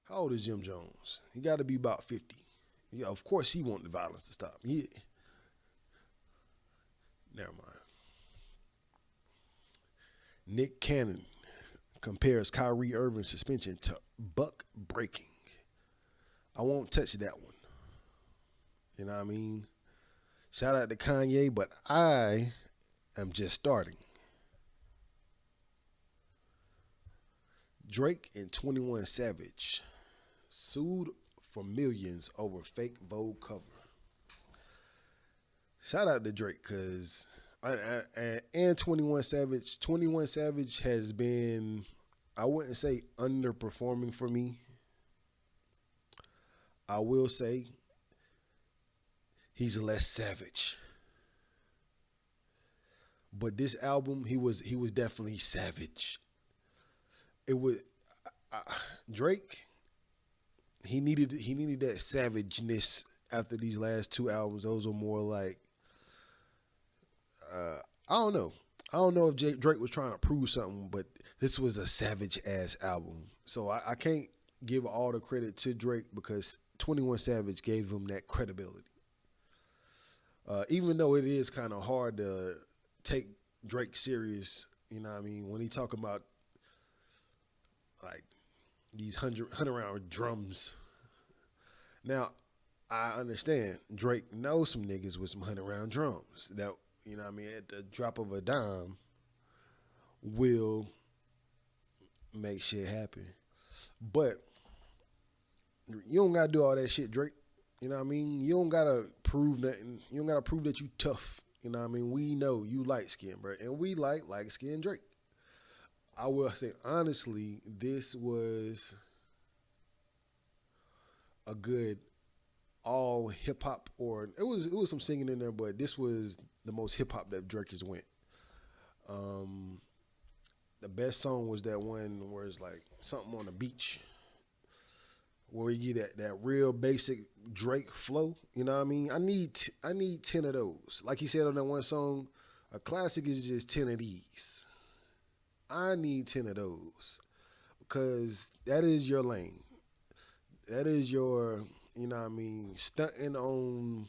How old is Jim Jones? He got to be about 50. Yeah, of course he want the violence to stop. Yeah, never mind. Nick Cannon compares Kyrie Irving suspension to buck breaking. I won't touch that one. You know what I mean? Shout out to Kanye, but I am just starting. Drake and 21 Savage sued for millions over fake Vogue cover. Shout out to Drake because and 21 Savage. 21 Savage has been, I wouldn't say underperforming for me. I will say he's less savage. But this album, he was definitely savage. It was Drake. He needed that savageness after these last two albums. Those were more like I don't know. I don't know if Drake was trying to prove something, but this was a savage ass album. So I can't give all the credit to Drake because 21 Savage gave him that credibility. Even though it is kind of hard to take Drake serious, you know what I mean? When he talking about like these hundred round drums. Now, I understand Drake knows some niggas with some 100 round drums that, you know what I mean, at the drop of a dime will make shit happen. But you don't gotta do all that shit, Drake. You know what I mean? You don't gotta prove nothing. You don't gotta prove that you tough. You know what I mean? We know you light skin, bro. And we like light skin Drake. I will say honestly, this was a good all hip hop, or it was some singing in there, but this was the most hip hop that Drake has went. Um, the best song was that one where it's like something on the beach, where you get that real basic Drake flow. You know what I mean? I need 10 of those. Like he said on that one song, a classic is just 10 of these. I need 10 of those because that is your lane. That is your, you know what I mean, stunting on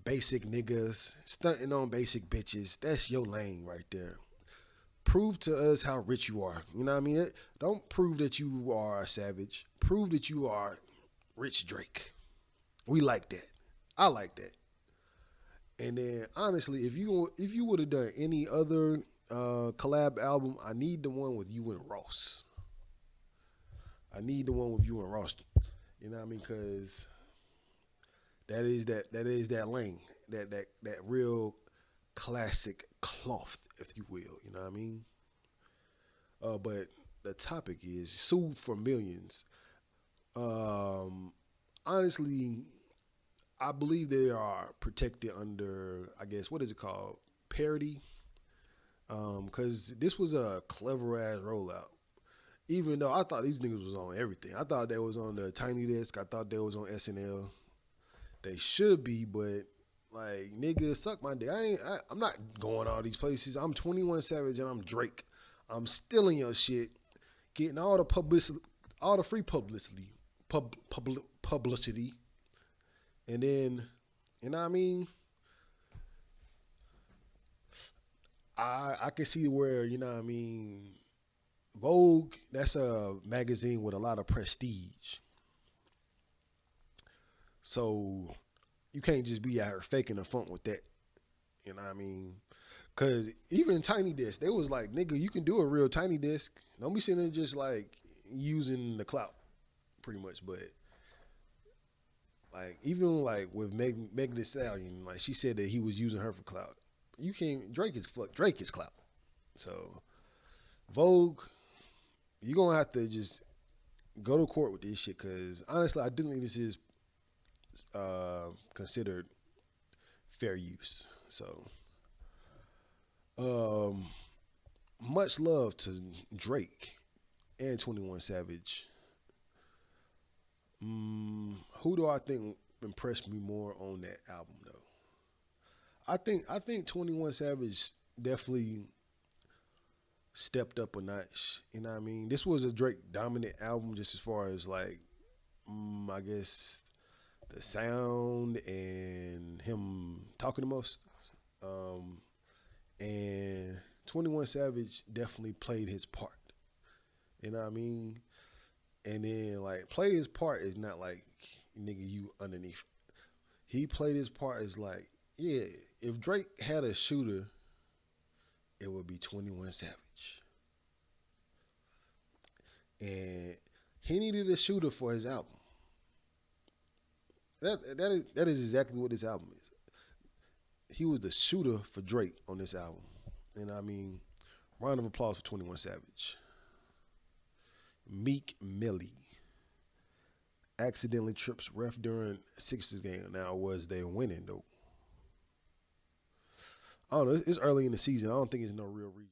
basic niggas, stunting on basic bitches. That's your lane right there. Prove to us how rich you are. You know what I mean? Don't prove that you are a savage. Prove that you are Rich Drake. We like that. I like that. And then honestly, if you would have done any other collab album, I need the one with you and Ross. I need the one with you and Ross. You know what I mean? Because that lane, that real classic cloth, if you will. You know what I mean? But the topic is sued for millions. Um, honestly, I believe they are protected under, I guess, what is it called? Parody. Because this was a clever ass rollout. Even though I thought these niggas was on everything, I thought they was on the Tiny Desk. I thought they was on SNL. They should be, but like niggas suck my dick. I'm not going all these places. I'm 21 Savage and I'm Drake. I'm stealing your shit, getting all the publicity, all the free publicity, publicity, and then you know what I mean. I can see where you know what I mean. Vogue, that's a magazine with a lot of prestige. So you can't just be out here faking the funk with that. You know what I mean? Cause even Tiny Desk, they was like, nigga, you can do a real Tiny Desk. Don't be sitting there just like using the clout, pretty much. But like even like with Megan Thee Stallion, like she said that he was using her for clout. You can't. Drake is clout. So Vogue, you gonna have to just go to court with this shit. Cause honestly, I do think this is considered fair use. So um, much love to Drake and 21 Savage. Who do I think impressed me more on that album though? I think 21 Savage definitely stepped up a notch. You know what I mean? This was a Drake dominant album just as far as like, I guess the sound and him talking the most. Um, and 21 Savage definitely played his part. You know what I mean? And then like play his part is not like nigga you underneath. He played his part as like, yeah, if Drake had a shooter, it would be 21 Savage. And he needed a shooter for his album. That is exactly what this album is. He was the shooter for Drake on this album. And I mean, round of applause for 21 Savage. Meek Millie accidentally trips ref during Sixers game. Now, was they winning though? I don't know. It's early in the season. I don't think it's no real reason.